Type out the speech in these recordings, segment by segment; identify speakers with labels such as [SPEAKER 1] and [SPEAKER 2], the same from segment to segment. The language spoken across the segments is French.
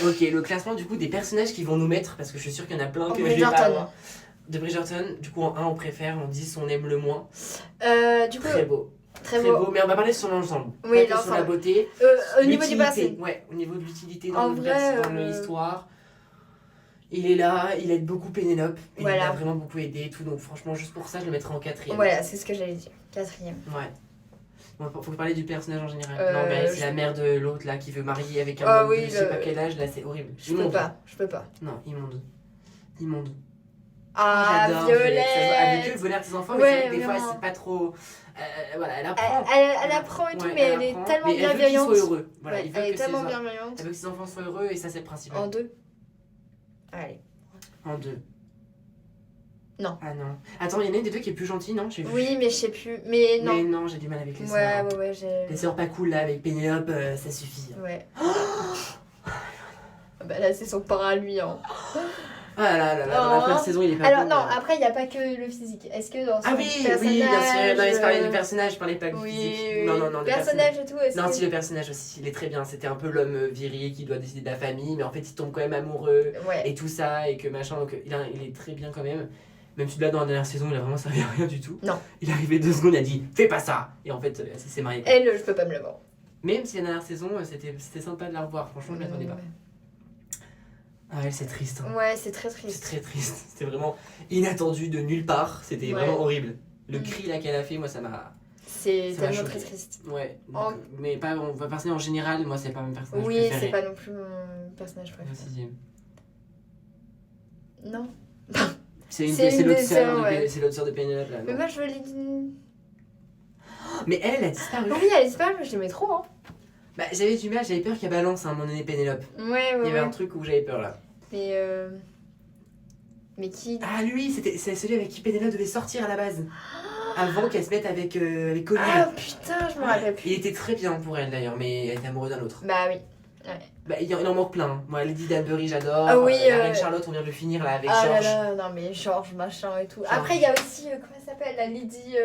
[SPEAKER 1] Ok, le classement du coup des personnages qui vont nous mettre, parce que je suis sûre qu'il y en a plein
[SPEAKER 2] En
[SPEAKER 1] que je vais pas
[SPEAKER 2] Bridgerton.
[SPEAKER 1] avoir. De Bridgerton, du coup en 1 on préfère, en 10 on aime le moins.
[SPEAKER 2] Du coup,
[SPEAKER 1] Très beau.
[SPEAKER 2] très beau.
[SPEAKER 1] Mais on va parler sur l'ensemble.
[SPEAKER 2] Oui,
[SPEAKER 1] Pas que sur la
[SPEAKER 2] l'ensemble.
[SPEAKER 1] beauté.
[SPEAKER 2] Au niveau du
[SPEAKER 1] L'utilité,
[SPEAKER 2] passé.
[SPEAKER 1] ouais, au niveau de l'utilité
[SPEAKER 2] En
[SPEAKER 1] dans
[SPEAKER 2] vrai,
[SPEAKER 1] dans l'histoire. Il est là, il aide beaucoup Pénélope, il
[SPEAKER 2] Voilà.
[SPEAKER 1] a vraiment beaucoup aidé et tout, donc franchement juste pour ça je le mettrais en 4ème.
[SPEAKER 2] Voilà, c'est ce que j'allais dire. 4ème.
[SPEAKER 1] Ouais. Bon, faut parler du personnage en général.
[SPEAKER 2] Euh,
[SPEAKER 1] Non mais c'est
[SPEAKER 2] je-
[SPEAKER 1] la mère de l'autre là qui veut marier avec un
[SPEAKER 2] Ah
[SPEAKER 1] homme
[SPEAKER 2] oui,
[SPEAKER 1] de je sais pas quel âge, là c'est horrible.
[SPEAKER 2] Je peux pas.
[SPEAKER 1] Non, immonde. Immonde.
[SPEAKER 2] Ah,
[SPEAKER 1] J'adore
[SPEAKER 2] Violette.
[SPEAKER 1] Elle veut que voler à ses enfants, mais
[SPEAKER 2] Ouais,
[SPEAKER 1] c'est vrai que des fois
[SPEAKER 2] vraiment.
[SPEAKER 1] c'est pas trop... voilà, elle apprend.
[SPEAKER 2] Elle apprend et tout,
[SPEAKER 1] Ouais,
[SPEAKER 2] mais elle est
[SPEAKER 1] apprend,
[SPEAKER 2] tellement
[SPEAKER 1] mais elle veut qu'ils
[SPEAKER 2] bienveillante.
[SPEAKER 1] soient heureux. Voilà,
[SPEAKER 2] Ouais,
[SPEAKER 1] il veut
[SPEAKER 2] elle est
[SPEAKER 1] que
[SPEAKER 2] tellement
[SPEAKER 1] ses-
[SPEAKER 2] bienveillante.
[SPEAKER 1] Elle veut que ses enfants soient heureux et ça c'est le principal.
[SPEAKER 2] En 2. Allez.
[SPEAKER 1] En 2.
[SPEAKER 2] Non.
[SPEAKER 1] Ah non. Attends, il y en a une des deux qui est plus gentille, non? J'ai vu.
[SPEAKER 2] Oui, mais je sais plus. Mais non.
[SPEAKER 1] Mais non, j'ai du mal avec les
[SPEAKER 2] Ouais,
[SPEAKER 1] sœurs.
[SPEAKER 2] ouais, j'ai.
[SPEAKER 1] Les sœurs pas cool là avec Pénélope, ça suffit.
[SPEAKER 2] Ouais. Bah là, c'est son parrain à lui. Hein.
[SPEAKER 1] Ah là là là, dans la
[SPEAKER 2] Oh.
[SPEAKER 1] première saison il est pas
[SPEAKER 2] Alors,
[SPEAKER 1] cool,
[SPEAKER 2] non,
[SPEAKER 1] mais-
[SPEAKER 2] après, il n'y a pas que le physique. Est-ce que dans son
[SPEAKER 1] Ah oui,
[SPEAKER 2] personnage.
[SPEAKER 1] oui, bien sûr. Non, mais je parlais du personnage, je parlais pas du
[SPEAKER 2] Oui,
[SPEAKER 1] physique. Non, non, non,
[SPEAKER 2] le
[SPEAKER 1] le
[SPEAKER 2] personnage et tout. Est-ce
[SPEAKER 1] Non,
[SPEAKER 2] que...
[SPEAKER 1] si le personnage aussi, il est très bien. C'était un peu l'homme viril qui doit décider de la famille, mais en fait il tombe quand même amoureux
[SPEAKER 2] Ouais.
[SPEAKER 1] et tout ça, et que machin, donc il est très bien quand même. Même si là dans la dernière saison il a vraiment servi à rien du tout.
[SPEAKER 2] Non.
[SPEAKER 1] Il est arrivé 2 secondes, il a dit fais pas ça! Et en fait, ça s'est marié.
[SPEAKER 2] Elle, je peux pas me le voir.
[SPEAKER 1] Même si la dernière saison, c'était sympa de la revoir, franchement, je m'attendais pas. Ah, elle, c'est triste. Hein.
[SPEAKER 2] Ouais, c'est très
[SPEAKER 1] C'est
[SPEAKER 2] triste.
[SPEAKER 1] très triste. C'était vraiment inattendu de nulle part. C'était
[SPEAKER 2] Ouais.
[SPEAKER 1] vraiment horrible. Le
[SPEAKER 2] Mm.
[SPEAKER 1] cri là qu'elle a fait, moi ça m'a.
[SPEAKER 2] C'est
[SPEAKER 1] Ça m'a
[SPEAKER 2] tellement
[SPEAKER 1] choqué.
[SPEAKER 2] très triste.
[SPEAKER 1] Ouais. Donc,
[SPEAKER 2] En-
[SPEAKER 1] mais pas, on va passer en général, moi c'est pas mon personnage
[SPEAKER 2] Oui,
[SPEAKER 1] préféré.
[SPEAKER 2] c'est pas non plus mon personnage
[SPEAKER 1] Le
[SPEAKER 2] préféré.
[SPEAKER 1] 6ème.
[SPEAKER 2] Non.
[SPEAKER 1] C'est
[SPEAKER 2] C'est une
[SPEAKER 1] l'autre
[SPEAKER 2] des
[SPEAKER 1] sœur
[SPEAKER 2] sœurs, ouais.
[SPEAKER 1] c'est l'autre sœur de Pénélope là.
[SPEAKER 2] Mais
[SPEAKER 1] non.
[SPEAKER 2] moi, je veux Lydie.
[SPEAKER 1] Mais elle a disparu.
[SPEAKER 2] Oui, elle est pas, je l'aimais trop. Hein.
[SPEAKER 1] Bah j'avais du mal, j'avais peur qu'elle balance à un moment donné Pénélope.
[SPEAKER 2] Ouais,
[SPEAKER 1] Il
[SPEAKER 2] ouais.
[SPEAKER 1] y avait un
[SPEAKER 2] Ouais.
[SPEAKER 1] truc où j'avais peur là.
[SPEAKER 2] Mais qui.
[SPEAKER 1] Ah lui, c'est celui avec qui Pénélope devait sortir à la base. Avant qu'elle se mette avec Collier.
[SPEAKER 2] Ah putain, je me rappelle plus.
[SPEAKER 1] Il était très bien pour elle d'ailleurs, mais elle était amoureuse d'un autre.
[SPEAKER 2] Bah oui.
[SPEAKER 1] Bah, il en manque plein. hein. Moi, Lady Danbury, j'adore.
[SPEAKER 2] Ah oui,
[SPEAKER 1] La Reine Charlotte, on vient de le finir là avec
[SPEAKER 2] Ah là
[SPEAKER 1] George.
[SPEAKER 2] là, non mais George, machin et tout.
[SPEAKER 1] George.
[SPEAKER 2] Après, il y a aussi, comment elle s'appelle, la Lady.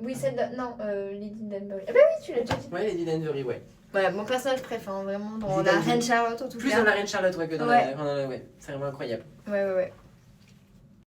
[SPEAKER 2] Oui, celle de. Non, Lady Danbury. Ah bah oui, tu l'as déjà dit.
[SPEAKER 1] Ouais, Lady Danbury, ouais.
[SPEAKER 2] Voilà, mon personnage préféré, hein, vraiment, dans
[SPEAKER 1] Lady
[SPEAKER 2] la
[SPEAKER 1] Danbury.
[SPEAKER 2] Reine Charlotte en tout
[SPEAKER 1] Plus
[SPEAKER 2] cas.
[SPEAKER 1] dans la Reine Charlotte, ouais, que dans
[SPEAKER 2] Ouais.
[SPEAKER 1] ouais, c'est vraiment incroyable.
[SPEAKER 2] Ouais.